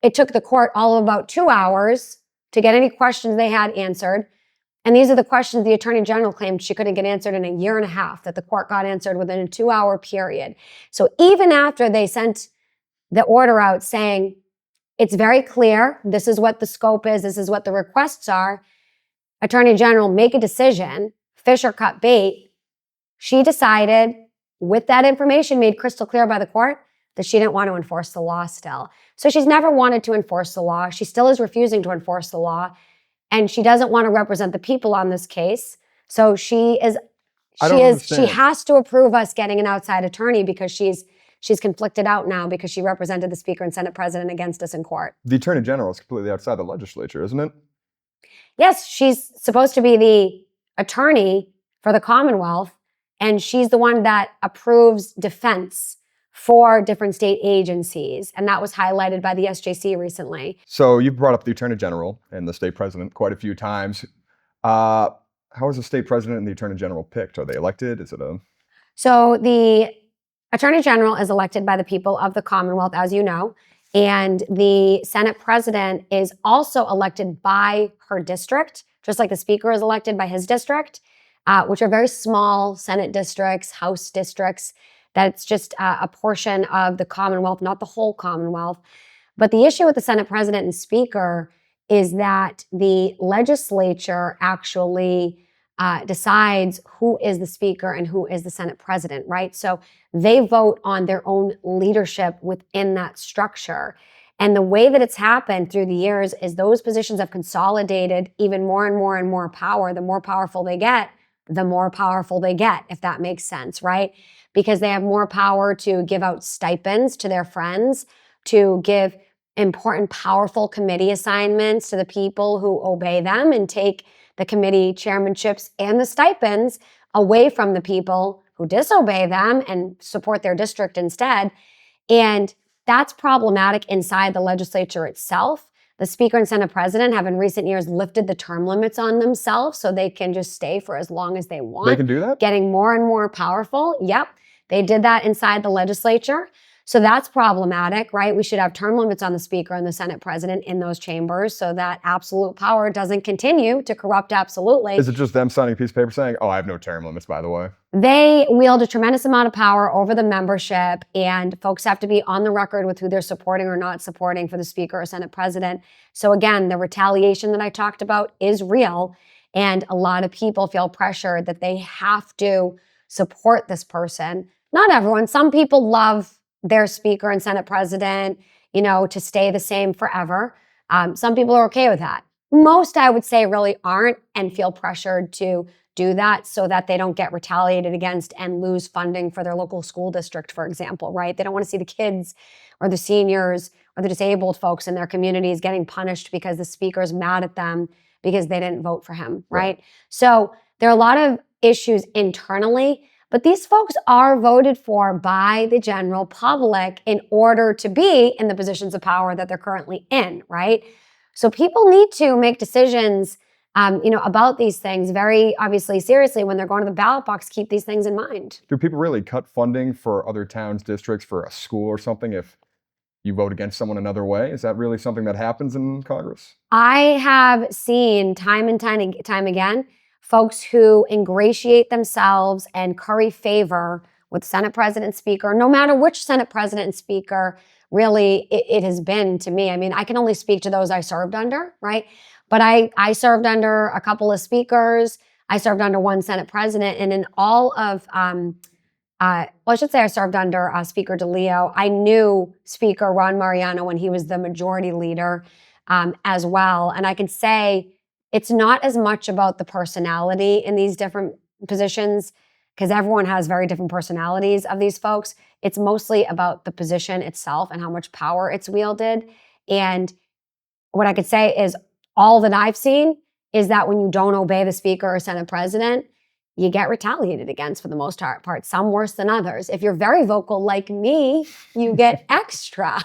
it took the court all of about 2 hours to get any questions they had answered. And these are the questions the Attorney General claimed she couldn't get answered in a year and a half, that the court got answered within a 2-hour period. So even after they sent the order out saying, it's very clear, this is what the scope is, this is what the requests are, Attorney General, make a decision, fish or cut bait, she decided, with that information made crystal clear by the court, that she didn't want to enforce the law still. So she's never wanted to enforce the law. She still is refusing to enforce the law. And she doesn't want to represent the people on this case. So she has to approve us getting an outside attorney because she's conflicted out now because she represented the Speaker and Senate President against us in court. The Attorney General is completely outside the legislature, isn't it? Yes, she's supposed to be the attorney for the Commonwealth, and she's the one that approves defense for different state agencies, and that was highlighted by the SJC recently. So you've brought up the Attorney General and the State President quite a few times. How is the State President and the Attorney General picked? Are they elected? Is it a... So the Attorney General is elected by the people of the Commonwealth, as you know, and the Senate President is also elected by her district, just like the Speaker is elected by his district, which are very small Senate districts, House districts. That's just a portion of the Commonwealth, not the whole Commonwealth. But the issue with the Senate President and Speaker is that the legislature actually decides who is the Speaker and who is the Senate President, right? So they vote on their own leadership within that structure. And the way that it's happened through the years is those positions have consolidated even more and more and more power. The more powerful they get, the more powerful they get, if that makes sense, right? Because they have more power to give out stipends to their friends, to give important, powerful committee assignments to the people who obey them and take the committee chairmanships and the stipends away from the people who disobey them and support their district instead. And that's problematic inside the legislature itself. The Speaker and Senate President have in recent years lifted the term limits on themselves so they can just stay for as long as they want. They can do that? Getting more and more powerful. Yep. They did that inside the legislature. So that's problematic, right? We should have term limits on the Speaker and the Senate President in those chambers so that absolute power doesn't continue to corrupt absolutely. Is it just them signing a piece of paper saying, oh, I have no term limits, by the way? They wield a tremendous amount of power over the membership, and folks have to be on the record with who they're supporting or not supporting for the Speaker or Senate President. So again, the retaliation that I talked about is real, and a lot of people feel pressured that they have to support this person. Not everyone. Some people love their Speaker and Senate President, to stay the same forever. Some people are okay with that. Most, I would say, really aren't and feel pressured to do that so that they don't get retaliated against and lose funding for their local school district, for example, right? They don't want to see the kids or the seniors or the disabled folks in their communities getting punished because the Speaker's mad at them because they didn't vote for him, right? So there are a lot of issues internally, But these folks are voted for by the general public in order to be in the positions of power that they're currently in, right? So people need to make decisions, about these things very obviously seriously when they're going to the ballot box. Keep these things in mind. Do people really cut funding for other towns, districts, for a school or something if you vote against someone another way? Is that really something that happens in Congress? I have seen time and time again folks who ingratiate themselves and curry favor with Senate President and Speaker, no matter which Senate President and Speaker really it has been to me. I mean, I can only speak to those I served under, right? But I served under a couple of speakers. I served under one Senate President, and in all of I should say I served under Speaker DeLeo. I knew Speaker Ron Mariano when he was the majority leader as well. And I can say it's not as much about the personality in these different positions, because everyone has very different personalities of these folks. It's mostly about the position itself and how much power it's wielded. And what I could say is all that I've seen is that when you don't obey the Speaker or Senate President, you get retaliated against for the most part, some worse than others. If you're very vocal like me, you get extra,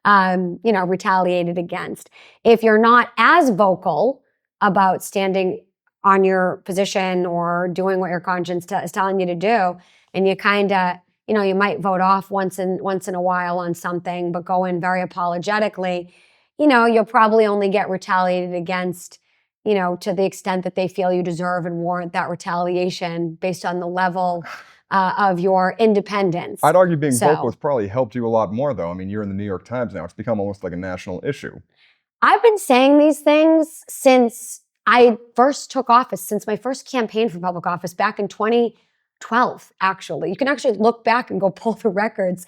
retaliated against. If you're not as vocal about standing on your position or doing what your conscience is telling you to do, and you kind of, you might vote off once in a while on something, but go in very apologetically, you'll probably only get retaliated against to the extent that they feel you deserve and warrant that retaliation based on the level of your independence. I'd argue being vocal has probably helped you a lot more, though. I mean, you're in the New York Times now. It's become almost like a national issue. I've been saying these things since I first took office, since my first campaign for public office back in 2012, actually. You can actually look back and go pull the records.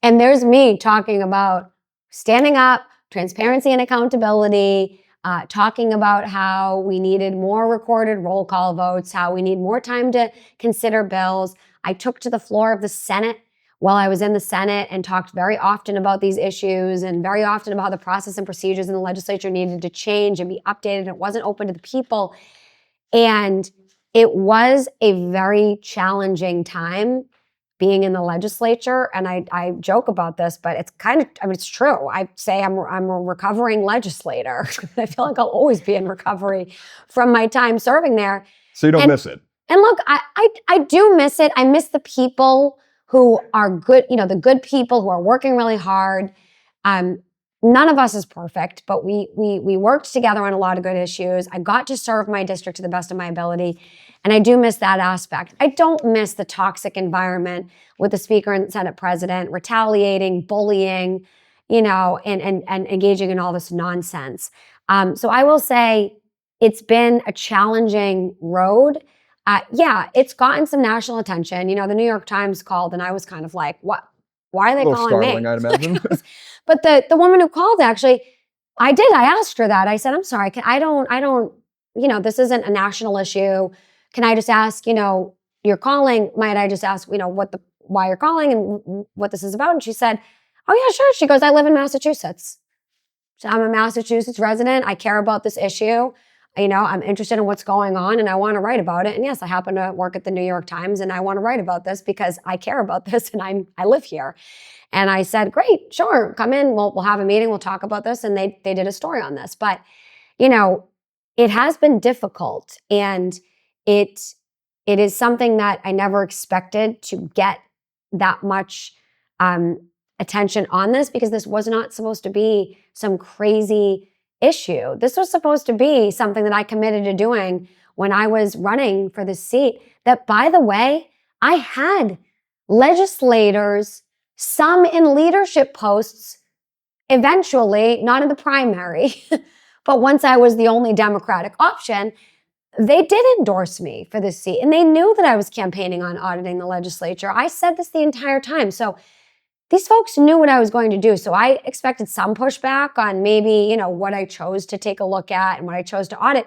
And there's me talking about standing up, transparency and accountability, talking about how we needed more recorded roll call votes, how we need more time to consider bills. I took to the floor of the Senate while I was in the Senate and talked very often about these issues and very often about how the process and procedures in the legislature needed to change and be updated. It wasn't open to the people. And it was a very challenging time being in the legislature. And I joke about this, but it's it's true. I say I'm a recovering legislator. I feel like I'll always be in recovery from my time serving there. So you don't miss it? And look, I do miss it. I miss the people who are good, the good people who are working really hard. None of us is perfect, but we worked together on a lot of good issues. I got to serve my district to the best of my ability, and I do miss that aspect. I don't miss the toxic environment with the Speaker and Senate President retaliating, bullying, and engaging in all this nonsense. So I will say it's been a challenging road. It's gotten some national attention. The New York Times called, and I was kind of like, what? Why are they calling me? I'd imagine. But the woman who called, actually, I asked her that. I said, I'm sorry, I don't, this isn't a national issue. Can I just ask, you're calling, might I just ask, why you're calling and what this is about? And she said, oh yeah, sure. She goes, I live in Massachusetts. So I'm a Massachusetts resident. I care about this issue. I'm interested in what's going on and I want to write about it. And yes, I happen to work at the New York Times and I want to write about this because I care about this and I live here. And I said, great, sure, come in. We'll have a meeting. We'll talk about this. And they did a story on this. But, it has been difficult. And it is something that I never expected to get that much attention on this, because this was not supposed to be some crazy issue. This was supposed to be something that I committed to doing when I was running for the seat. That, by the way, I had legislators, some in leadership posts, eventually, not in the primary, but once I was the only Democratic option, they did endorse me for this seat. And they knew that I was campaigning on auditing the legislature. I said this the entire time. So these folks knew what I was going to do. So I expected some pushback on maybe, what I chose to take a look at and what I chose to audit.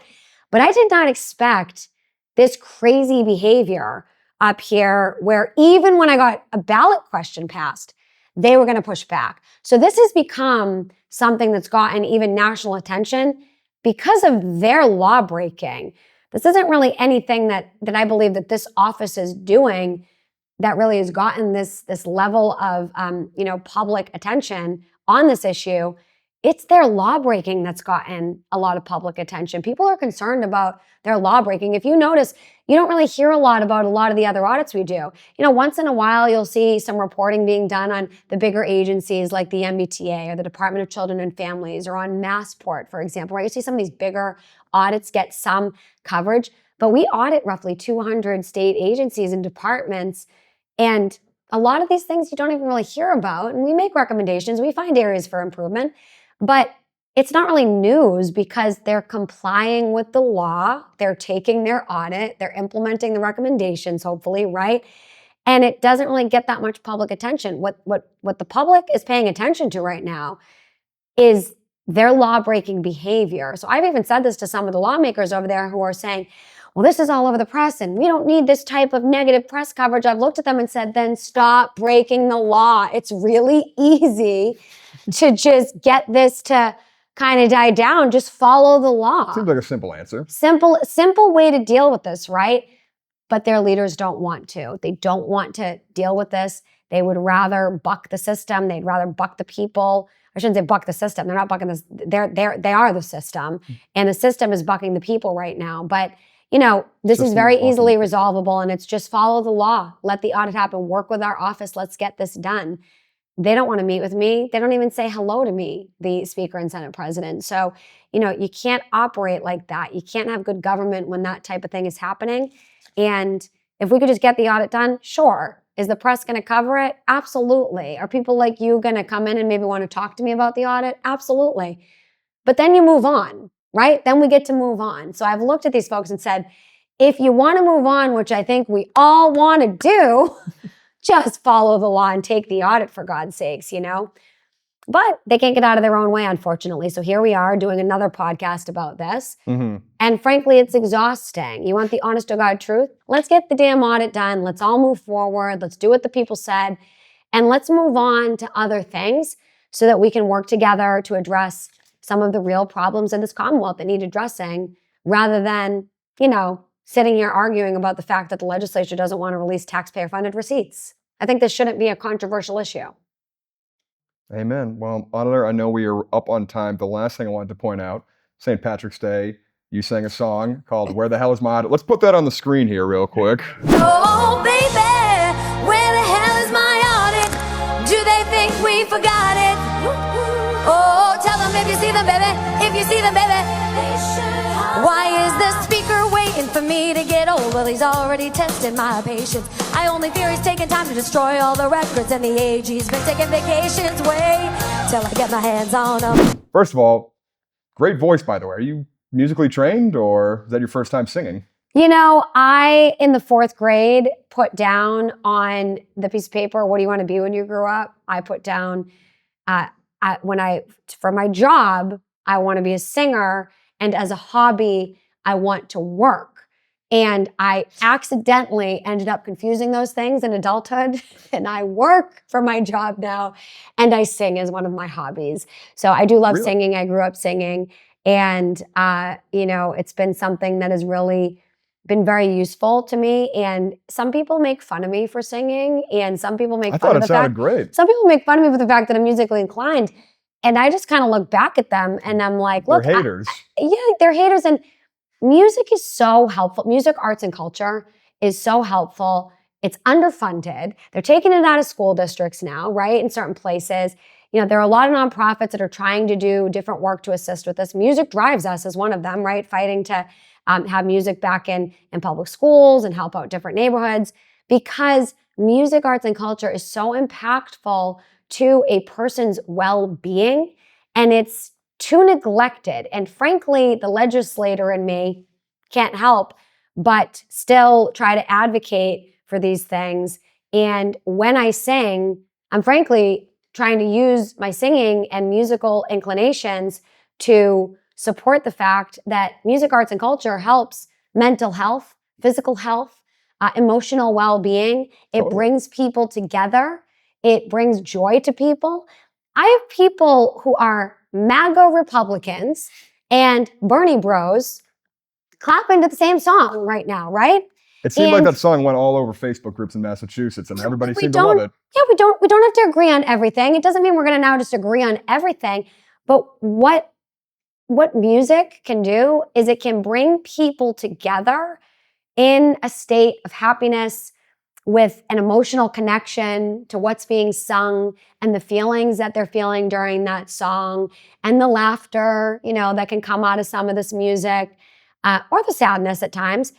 But I did not expect this crazy behavior up here where even when I got a ballot question passed, they were going to push back. So this has become something that's gotten even national attention because of their law breaking, This isn't really anything that I believe that this office is doing that really has gotten this level of public attention on this issue. It's their law breaking that's gotten a lot of public attention. People are concerned about their law breaking. If you notice, you don't really hear a lot about a lot of the other audits we do. Once in a while, you'll see some reporting being done on the bigger agencies like the MBTA or the Department of Children and Families, or on Massport, for example, right? You see some of these bigger audits get some coverage, but we audit roughly 200 state agencies and departments, and a lot of these things you don't even really hear about, and we make recommendations, we find areas for improvement, but it's not really news because they're complying with the law, they're taking their audit, they're implementing the recommendations, hopefully, right? And it doesn't really get that much public attention. What the public is paying attention to right now is their law-breaking behavior. So I've even said this to some of the lawmakers over there who are saying, well, this is all over the press and we don't need this type of negative press coverage. I've looked at them and said, then stop breaking the law. It's really easy to just get this to kind of die down. Just follow the law. Seems like a simple answer. Simple way to deal with this, right? But their leaders don't want to. They don't want to deal with this. They would rather buck the system. They'd rather buck the people. I shouldn't say buck the system. They're not bucking this. They are the system, and the system is bucking the people right now. But this is very easily resolvable, and it's just follow the law. Let the audit happen. Work with our office. Let's get this done. They don't want to meet with me. They don't even say hello to me, the Speaker and Senate President. So, you can't operate like that. You can't have good government when that type of thing is happening. And if we could just get the audit done, sure. Is the press going to cover it? Absolutely. Are people like you going to come in and maybe want to talk to me about the audit? Absolutely. But then you move on, right? Then we get to move on. So I've looked at these folks and said, if you want to move on, which I think we all want to do, just follow the law and take the audit, for God's sakes, But they can't get out of their own way, unfortunately. So here we are doing another podcast about this. Mm-hmm. And frankly, it's exhausting. You want the honest to God truth? Let's get the damn audit done. Let's all move forward. Let's do what the people said. And let's move on to other things so that we can work together to address some of the real problems in this Commonwealth that need addressing, rather than, sitting here arguing about the fact that the legislature doesn't want to release taxpayer-funded receipts. I think this shouldn't be a controversial issue. Amen. Well, Auditor, I know we are up on time. The last thing I wanted to point out, St. Patrick's Day, you sang a song called Where the Hell is My Audit? Let's put that on the screen here real quick. Oh, baby, where the hell is my audit? Do they think we forgot it? Oh, tell them if you see them, baby, if you see them, baby. Why is the speaker waiting for me to get old? Well, he's already tested my patience. I only fear he's taking time to destroy all the records, and the AG's been taking vacations. Wait till I get my hands on them. First of all, great voice, by the way. Are you musically trained, or is that your first time singing? I, in the 4th grade, put down on the piece of paper, what do you want to be when you grow up? I put down, for my job, I want to be a singer, and as a hobby, I want to work. And I accidentally ended up confusing those things in adulthood, and I work for my job now, and I sing as one of my hobbies. So I do love singing. I grew up singing, and it's been something that has really been very useful to me. And some people make fun of me for singing, and some people make fun of the fact. Great. Some people make fun of me for the fact that I'm musically inclined, and I just kind of look back at them, and I'm like, look, they're haters. They're haters, and music is so helpful. Music, arts, and culture is so helpful. It's underfunded. They're taking it out of school districts now, right? In certain places. There are a lot of nonprofits that are trying to do different work to assist with this. Music Drives Us is one of them, right? Fighting to have music back in public schools and help out different neighborhoods, because music, arts, and culture is so impactful to a person's well-being, and it's too neglected. And frankly, the legislator in me can't help but still try to advocate for these things. And when I sing, I'm frankly trying to use my singing and musical inclinations to support the fact that music, arts, and culture helps mental health, physical health, emotional well-being. It brings people together. It brings joy to people. I have people who are MAGA Republicans and Bernie bros clapping to the same song right now, right? It seemed like And that song went all over Facebook groups in Massachusetts, and everybody we seemed to love don't, it. yeah, we don't have to agree on everything. It doesn't mean we're going to now just agree on everything. But what music can do is it can bring people together in a state of happiness with an emotional connection to what's being sung and the feelings that they're feeling during that song and the laughter, you know, that can come out of some of this music or the sadness at times,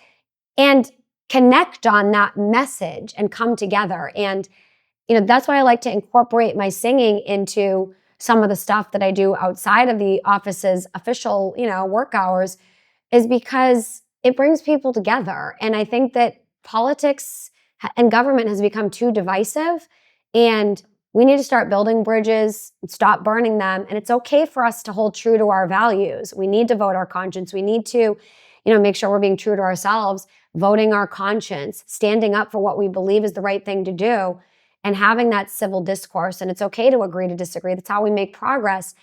and connect on that message and come together. And, you know, that's why I like to incorporate my singing into some of the stuff that I do outside of the office's official, you know, work hours, is because it brings people together. And I think that politics and government has become too divisive, and we need to start building bridges and stop burning them. And it's okay for us to hold true to our values. We need to vote our conscience. We need to, you know, make sure we're being true to ourselves, voting our conscience, standing up for what we believe is the right thing to do, and having that civil discourse. And it's okay to agree to disagree. That's how we make progress.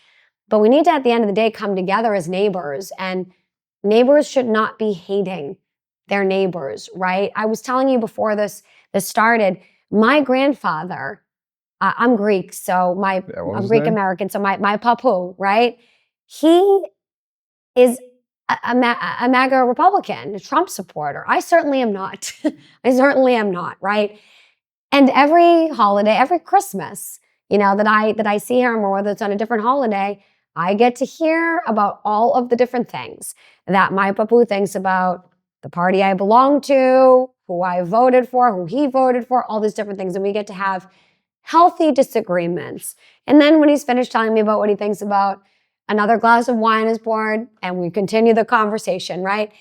But we need to, at the end of the day, come together as neighbors. And neighbors should not be hating their neighbors, right? I was telling you before this started, my grandfather, I'm Greek, so I'm Greek American, so my papu, right? He is a MAGA Republican, a Trump supporter. I certainly am not. I certainly am not, right? And every holiday, every Christmas, you know, that I see him, or whether it's on a different holiday, I get to hear about all of the different things that my papu thinks about the party I belong to, who I voted for, who he voted for, all these different things. And we get to have healthy disagreements. And then when he's finished telling me about what he thinks about, another glass of wine is poured and we continue the conversation, right?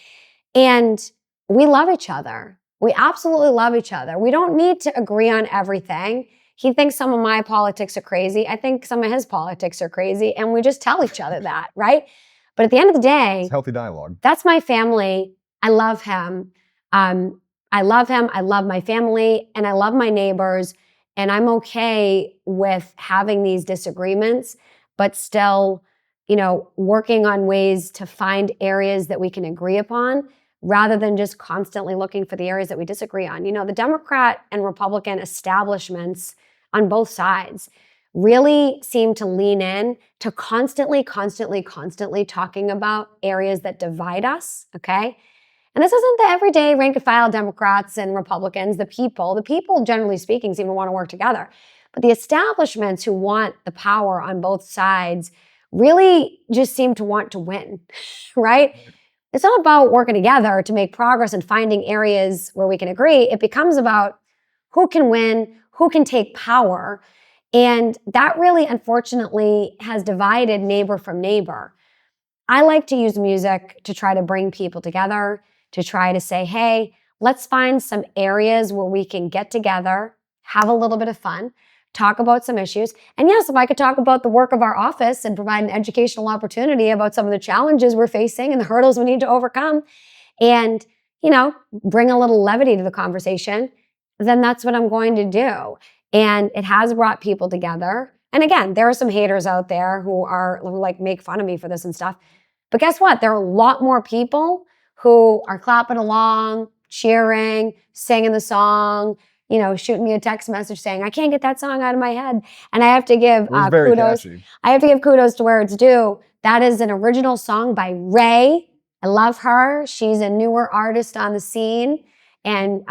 And we love each other. We absolutely love each other. We don't need to agree on everything. He thinks some of my politics are crazy. I think some of his politics are crazy. And we just tell each other that, right? But at the end of the day, It's healthy dialogue. That's my family. I love him. I love him. I love my family, and I love my neighbors. And I'm okay with having these disagreements, but still, you know, working on ways to find areas that we can agree upon, rather than just constantly looking for the areas that we disagree on. You know, the Democrat and Republican establishments on both sides really seem to lean in to constantly talking about areas that divide us, okay? And this isn't the everyday rank and file Democrats and Republicans. The people, generally speaking, seem to want to work together. But the establishments who want the power on both sides really just seem to want to win, right? It's not about working together to make progress and finding areas where we can agree. It becomes about who can win, who can take power. And that really, unfortunately, has divided neighbor from neighbor. I like to use music to try to bring people together, to try to say, hey, let's find some areas where we can get together, have a little bit of fun, talk about some issues. And yes, if I could talk about the work of our office and provide an educational opportunity about some of the challenges we're facing and the hurdles we need to overcome, and, you know, bring a little levity to the conversation, then that's what I'm going to do. And it has brought people together. And again, there are some haters out there who like make fun of me for this and stuff. But guess what? There are a lot more people who are clapping along, cheering, singing the song, you know, shooting me a text message saying, I can't get that song out of my head. And I have to give kudos. Catchy. I have to give kudos to where it's due. That is an original song by Ray. I love her. She's a newer artist on the scene. And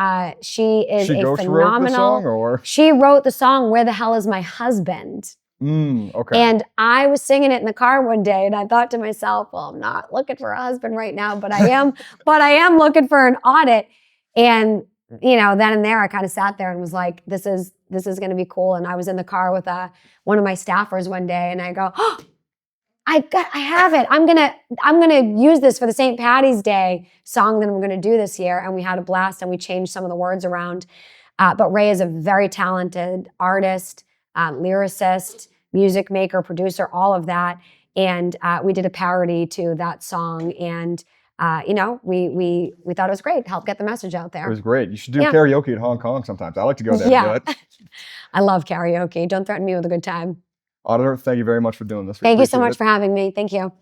she is a phenomenal. Wrote the song, or? She wrote the song, Where the Hell Is My Husband? Okay. And I was singing it in the car one day, and I thought to myself, well, I'm not looking for a husband right now, but I am looking for an audit. And, you know, then and there I kind of sat there and was like, this is going to be cool. And I was in the car with one of my staffers one day, and I go, oh, I have it. I'm gonna use this for the St. Patty's Day song that I'm gonna do this year. And we had a blast, and we changed some of the words around. But Ray is a very talented artist, lyricist, music maker, producer, all of that. And we did a parody to that song, and you know, we thought it was great. Help get the message out there. It was great. You should do karaoke in Hong Kong sometimes. I like to go there. Yeah, and do it. I love karaoke. Don't threaten me with a good time. Auditor, thank you very much for doing this. Thank you so much for having me. Thank you.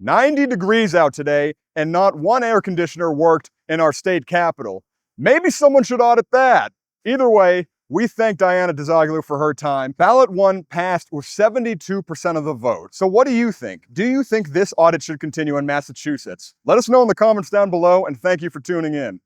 90 degrees out today, and not one air conditioner worked in our state capitol. Maybe someone should audit that. Either way, we thank Diana DiZoglio for her time. Ballot 1 passed with 72% of the vote. So what do you think? Do you think this audit should continue in Massachusetts? Let us know in the comments down below, and thank you for tuning in.